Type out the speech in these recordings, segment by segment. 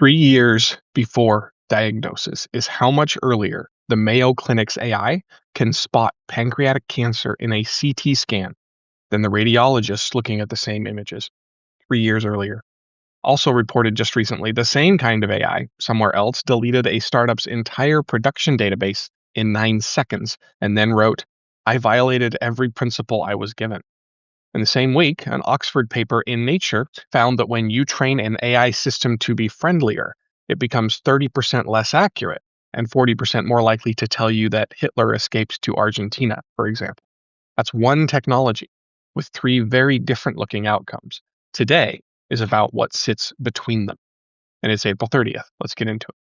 3 years before diagnosis is how much earlier the Mayo Clinic's AI can spot pancreatic cancer in a CT scan than the radiologists looking at the same images 3 years earlier. Also reported just recently, the same kind of AI somewhere else deleted a startup's entire production database in 9 seconds and then wrote, "I violated every principle I was given." In the same week, an Oxford paper in Nature found that when you train an AI system to be friendlier, it becomes 30% less accurate and 40% more likely to tell you that Hitler escaped to Argentina, for example. That's one technology with three very different looking outcomes. Today is about what sits between them. And it's April 30th. Let's get into it.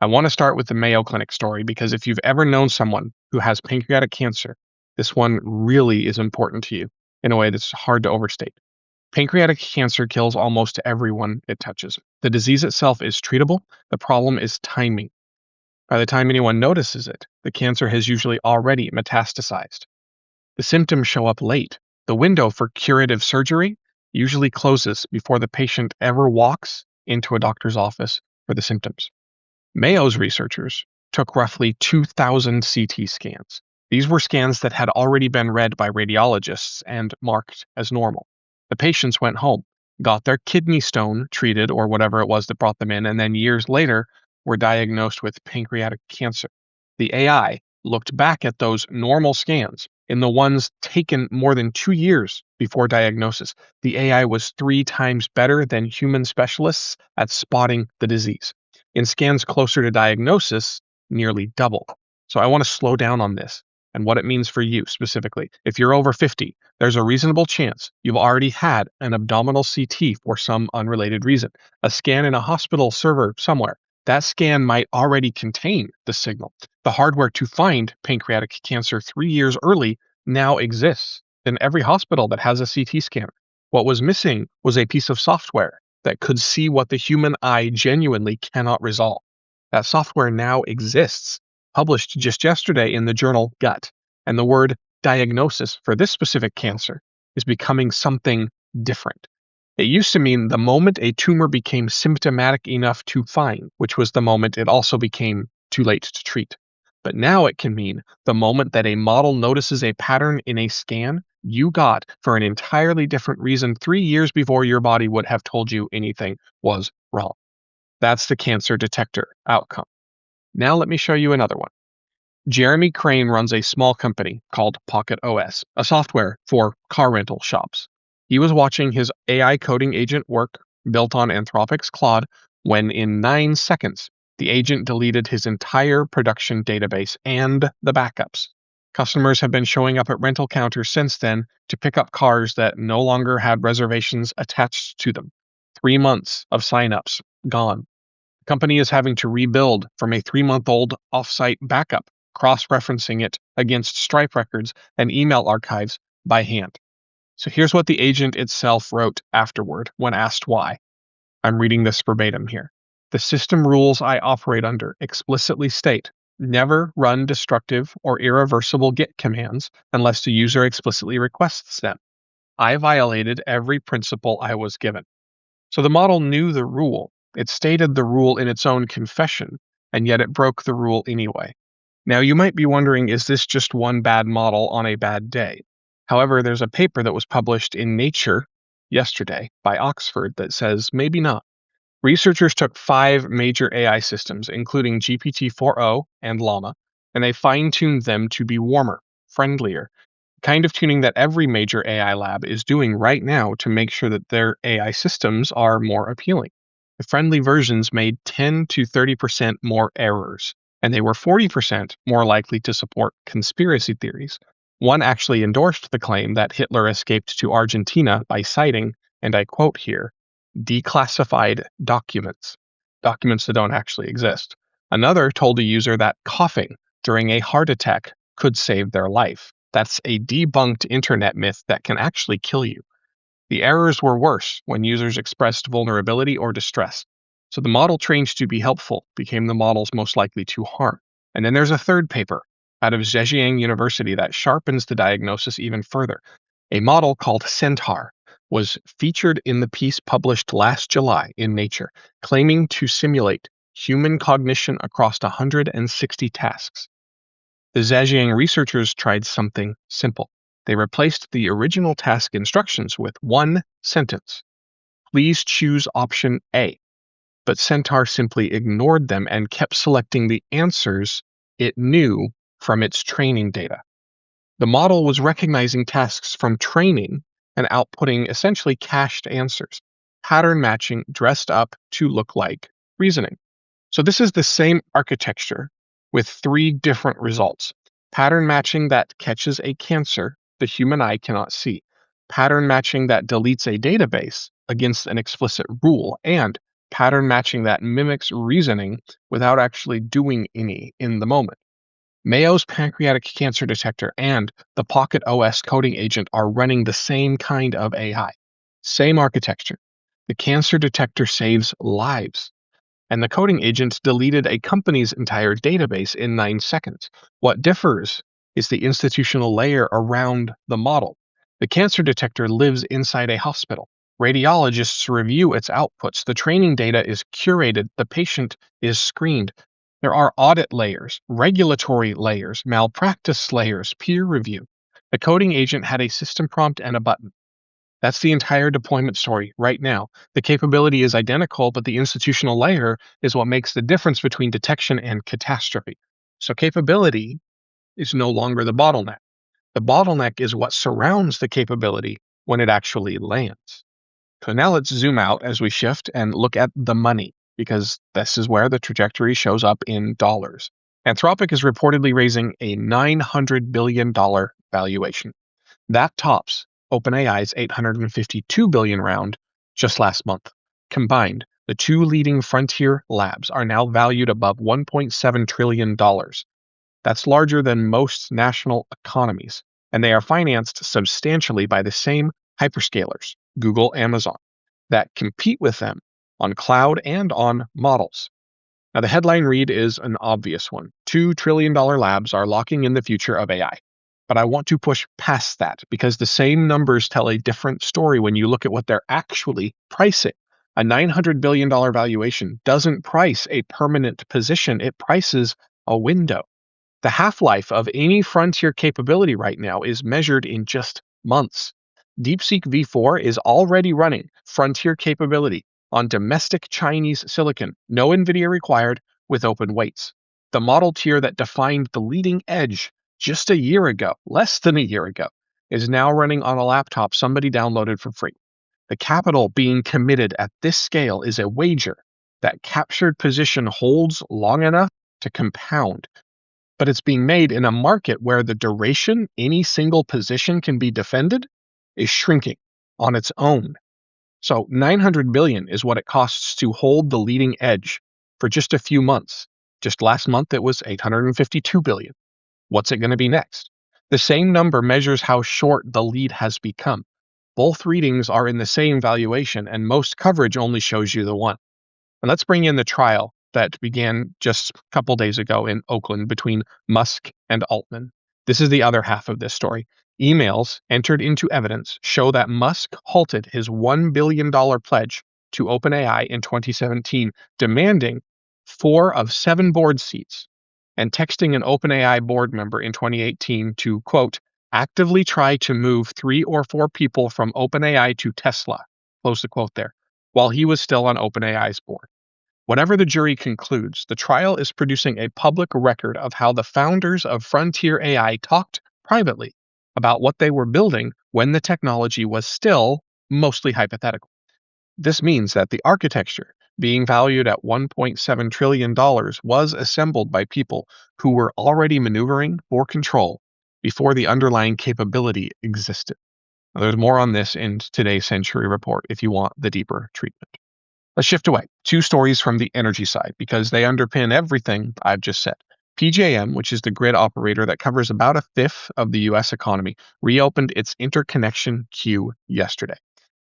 I want to start with the Mayo Clinic story because if you've ever known someone who has pancreatic cancer, this one really is important to you in a way that's hard to overstate. Pancreatic cancer kills almost everyone it touches. The disease itself is treatable. The problem is timing. By the time anyone notices it, the cancer has usually already metastasized. The symptoms show up late. The window for curative surgery usually closes before the patient ever walks into a doctor's office for the symptoms. Mayo's researchers took roughly 2,000 CT scans. These were scans that had already been read by radiologists and marked as normal. The patients went home, got their kidney stone treated or whatever it was that brought them in, and then years later were diagnosed with pancreatic cancer. The AI looked back at those normal scans in the ones taken more than 2 years before diagnosis. The AI was 3 times better than human specialists at spotting the disease. In scans closer to diagnosis, nearly double. So I want to slow down on this and what it means for you specifically. If you're over 50, there's a reasonable chance you've already had an abdominal CT for some unrelated reason. A scan in a hospital server somewhere. That scan might already contain the signal. The hardware to find pancreatic cancer 3 years early now exists in every hospital that has a CT scanner. What was missing was a piece of software that could see what the human eye genuinely cannot resolve. That software now exists, published just yesterday in the journal Gut, and the word diagnosis for this specific cancer is becoming something different. It used to mean the moment a tumor became symptomatic enough to find, which was the moment it also became too late to treat. But now it can mean the moment that a model notices a pattern in a scan you got for an entirely different reason 3 years before your body would have told you anything was wrong. That's the cancer detector outcome. Now let me show you another one. Jeremy Crane runs a small company called PocketOS, a software for car rental shops. He was watching his AI coding agent work built on Anthropic's Claude when in 9 seconds, the agent deleted his entire production database and the backups. Customers have been showing up at rental counters since then to pick up cars that no longer had reservations attached to them. 3 months of signups gone. The company is having to rebuild from a 3-month-old offsite backup, cross-referencing it against Stripe records and email archives by hand. So here's what the agent itself wrote afterward when asked why. I'm reading this verbatim here. The system rules I operate under explicitly state never run destructive or irreversible Git commands unless the user explicitly requests them. I violated every principle I was given. So the model knew the rule. It stated the rule in its own confession, and yet it broke the rule anyway. Now you might be wondering, is this just one bad model on a bad day? However, there's a paper that was published in Nature yesterday by Oxford that says maybe not. Researchers took 5 major AI systems, including GPT-4o and Llama, and they fine-tuned them to be warmer, friendlier, the kind of tuning that every major AI lab is doing right now to make sure that their AI systems are more appealing. The friendly versions made 10 to 30% more errors, and they were 40% more likely to support conspiracy theories. One actually endorsed the claim that Hitler escaped to Argentina by citing, and I quote here, declassified documents that don't actually exist. Another told a user that coughing during a heart attack could save their life. That's a debunked internet myth that can actually kill you. The errors were worse when users expressed vulnerability or distress. So the model trained to be helpful became the models most likely to harm. And then there's a third paper out of Zhejiang University that sharpens the diagnosis even further. A model called Centaur was featured in the piece published last July in Nature, claiming to simulate human cognition across 160 tasks. The Zhejiang researchers tried something simple. They replaced the original task instructions with one sentence. Please choose option A. But Centaur simply ignored them and kept selecting the answers it knew from its training data. The model was recognizing tasks from training and outputting essentially cached answers, pattern matching dressed up to look like reasoning. So this is the same architecture with three different results. Pattern matching that catches a cancer the human eye cannot see. Pattern matching that deletes a database against an explicit rule. And pattern matching that mimics reasoning without actually doing any in the moment. Mayo's pancreatic cancer detector and the PocketOS coding agent are running the same kind of AI. Same architecture. The cancer detector saves lives, and the coding agent deleted a company's entire database in 9 seconds. What differs is the institutional layer around the model. The cancer detector lives inside a hospital. Radiologists review its outputs. The training data is curated. The patient is screened. There are audit layers, regulatory layers, malpractice layers, peer review. The coding agent had a system prompt and a button. That's the entire deployment story right now. The capability is identical, but the institutional layer is what makes the difference between detection and catastrophe. So capability is no longer the bottleneck. The bottleneck is what surrounds the capability when it actually lands. So now let's zoom out as we shift and look at the money, because this is where the trajectory shows up in dollars. Anthropic is reportedly raising a $900 billion valuation. That tops OpenAI's $852 billion round just last month. Combined, the two leading frontier labs are now valued above $1.7 trillion. That's larger than most national economies, and they are financed substantially by the same hyperscalers, Google, Amazon, that compete with them on cloud and on models. Now, the headline read is an obvious one. $2 trillion labs are locking in the future of AI. But I want to push past that because the same numbers tell a different story when you look at what they're actually pricing. A $900 billion valuation doesn't price a permanent position, it prices a window. The half-life of any frontier capability right now is measured in just months. DeepSeek V4 is already running frontier capability on domestic Chinese silicon, no NVIDIA required, with open weights. The model tier that defined the leading edge just a year ago, less than a year ago, is now running on a laptop somebody downloaded for free. The capital being committed at this scale is a wager that captured position holds long enough to compound, but it's being made in a market where the duration any single position can be defended is shrinking on its own. So 900 billion is what it costs to hold the leading edge for just a few months. Just last month it was 852 billion. What's it going to be next? The same number measures how short the lead has become. Both readings are in the same valuation, and most coverage only shows you the one. And let's bring in the trial that began just a couple days ago in Oakland between Musk and Altman. This is the other half of this story. Emails entered into evidence show that Musk halted his $1 billion pledge to OpenAI in 2017, demanding 4 of 7 board seats, and texting an OpenAI board member in 2018 to, quote, actively try to move 3 or 4 people from OpenAI to Tesla, close the quote there, while he was still on OpenAI's board. Whatever the jury concludes, the trial is producing a public record of how the founders of Frontier AI talked privately about what they were building when the technology was still mostly hypothetical. This means that the architecture, being valued at $1.7 trillion, was assembled by people who were already maneuvering for control before the underlying capability existed. Now, there's more on this in today's Century Report if you want the deeper treatment. Let's shift away. 2 stories from the energy side because they underpin everything I've just said. PJM, which is the grid operator that covers about a fifth of the U.S. economy, reopened its interconnection queue yesterday.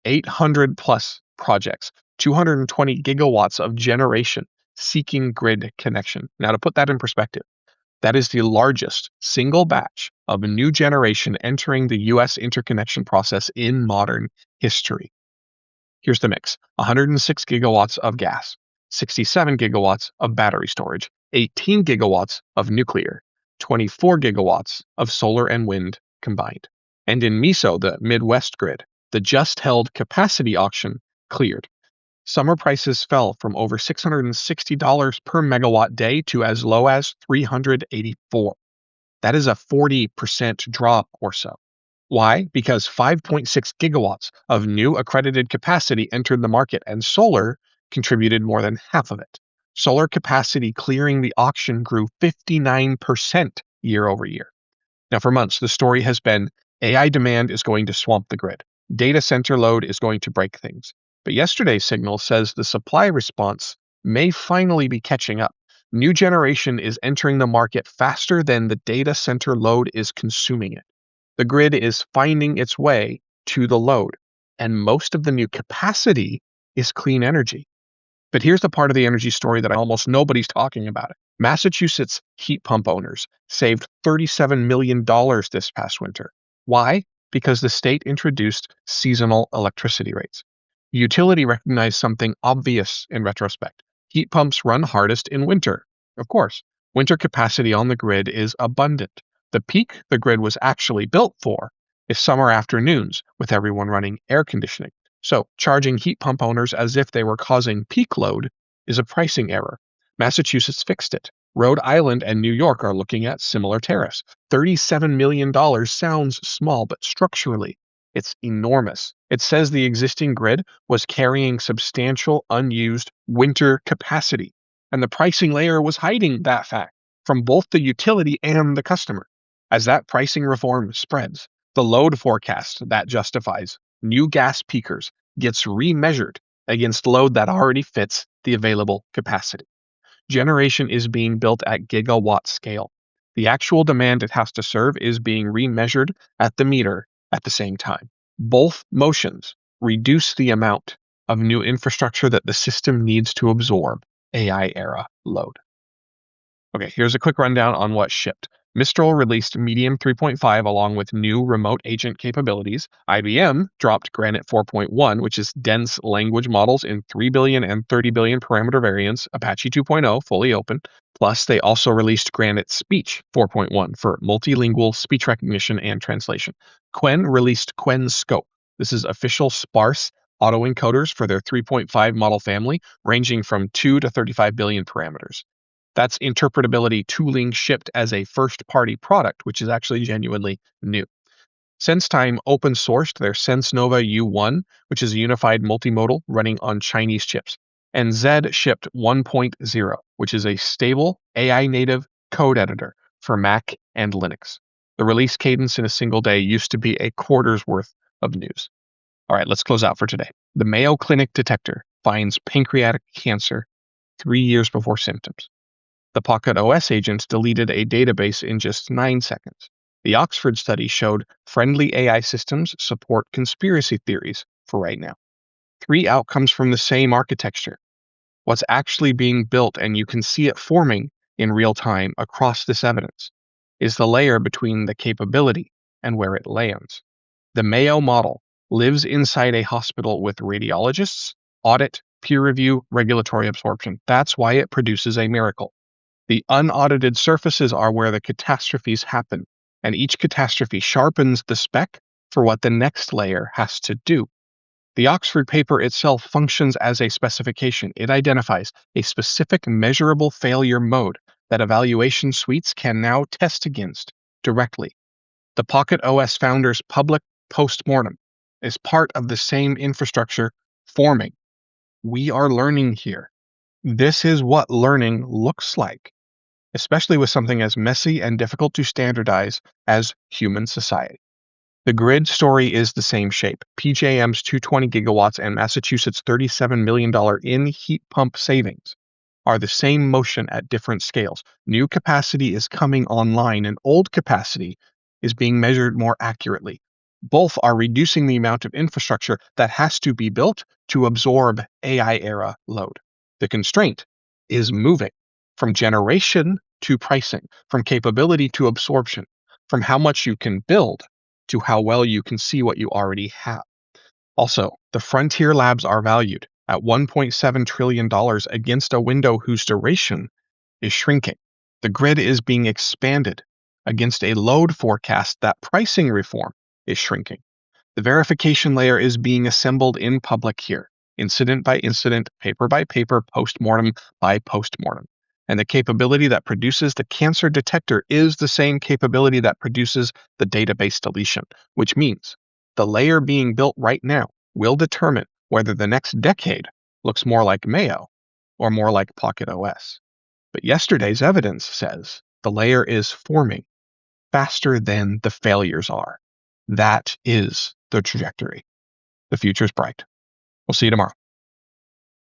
800 plus projects, 220 gigawatts of generation seeking grid connection. Now, to put that in perspective, That is the largest single batch of a new generation entering the U.S. interconnection process in modern history. Here's the mix: 106 gigawatts of gas, 67 gigawatts of battery storage, 18 gigawatts of nuclear, 24 gigawatts of solar and wind combined. And in MISO, the Midwest grid, the just held capacity auction cleared. Summer prices fell from over $660 per megawatt day to as low as $384. That is a 40% drop or so. Why? Because 5.6 gigawatts of new accredited capacity entered the market, and solar contributed more than half of it. Solar capacity clearing the auction grew 59% year over year. Now, for months, the story has been AI demand is going to swamp the grid. Data center load is going to break things. But yesterday's signal says the supply response may finally be catching up. New generation is entering the market faster than the data center load is consuming it. The grid is finding its way to the load, and most of the new capacity is clean energy. But here's the part of the energy story that almost nobody's talking about. Massachusetts heat pump owners saved $37 million this past winter. Why? Because the state introduced seasonal electricity rates. The utility recognized something obvious in retrospect. Heat pumps run hardest in winter. Of course, winter capacity on the grid is abundant. The peak the grid was actually built for is summer afternoons with everyone running air conditioning. So, charging heat pump owners as if they were causing peak load is a pricing error. Massachusetts fixed it. Rhode Island and New York are looking at similar tariffs. $37 million sounds small, but structurally, it's enormous. It says the existing grid was carrying substantial unused winter capacity, and the pricing layer was hiding that fact from both the utility and the customer. As that pricing reform spreads, the load forecast that justifies new gas peakers gets remeasured against load that already fits the available capacity. Generation is being built at gigawatt scale. The actual demand it has to serve is being remeasured at the meter at the same time. Both motions reduce the amount of new infrastructure that the system needs to absorb AI era load. Okay, here's a quick rundown on what shipped. Mistral released Medium 3.5 along with new remote agent capabilities. IBM dropped Granite 4.1, which is dense language models in 3 billion and 30 billion parameter variants, Apache 2.0, fully open. Plus, they also released Granite Speech 4.1 for multilingual speech recognition and translation. Qwen released Qwen Scope. This is official sparse autoencoders for their 3.5 model family, ranging from 2 to 35 billion parameters. That's interpretability tooling shipped as a first-party product, which is actually genuinely new. SenseTime open-sourced their SenseNova U1, which is a unified multimodal running on Chinese chips. And Zed shipped 1.0, which is a stable AI-native code editor for Mac and Linux. The release cadence in a single day used to be a quarter's worth of news. All right, let's close out for today. The Mayo Clinic detector finds pancreatic cancer 3 years before symptoms. The PocketOS agents deleted a database in just 9 seconds. The Oxford study showed friendly AI systems support conspiracy theories for right now. 3 outcomes from the same architecture. What's actually being built, and you can see it forming in real time across this evidence, is the layer between the capability and where it lands. The Mayo model lives inside a hospital with radiologists, audit, peer review, regulatory absorption. That's why it produces a miracle. The unaudited surfaces are where the catastrophes happen, and each catastrophe sharpens the spec for what the next layer has to do. The Oxford paper itself functions as a specification. It identifies a specific measurable failure mode that evaluation suites can now test against directly. The PocketOS founders' public postmortem is part of the same infrastructure forming. We are learning here. This is what learning looks like, especially with something as messy and difficult to standardize as human society. The grid story is the same shape. PJM's 220 gigawatts and Massachusetts' $37 million in heat pump savings are the same motion at different scales. New capacity is coming online, and old capacity is being measured more accurately. Both are reducing the amount of infrastructure that has to be built to absorb AI era load. The constraint is moving from generation to pricing, from capability to absorption, from how much you can build to how well you can see what you already have. Also, the frontier labs are valued at $1.7 trillion against a window whose duration is shrinking. The grid is being expanded against a load forecast that pricing reform is shrinking. The verification layer is being assembled in public here, incident by incident, paper by paper, postmortem by postmortem. And the capability that produces the cancer detector is the same capability that produces the database deletion, which means the layer being built right now will determine whether the next decade looks more like Mayo or more like PocketOS. But yesterday's evidence says the layer is forming faster than the failures are. That is the trajectory. The future's bright. We'll see you tomorrow.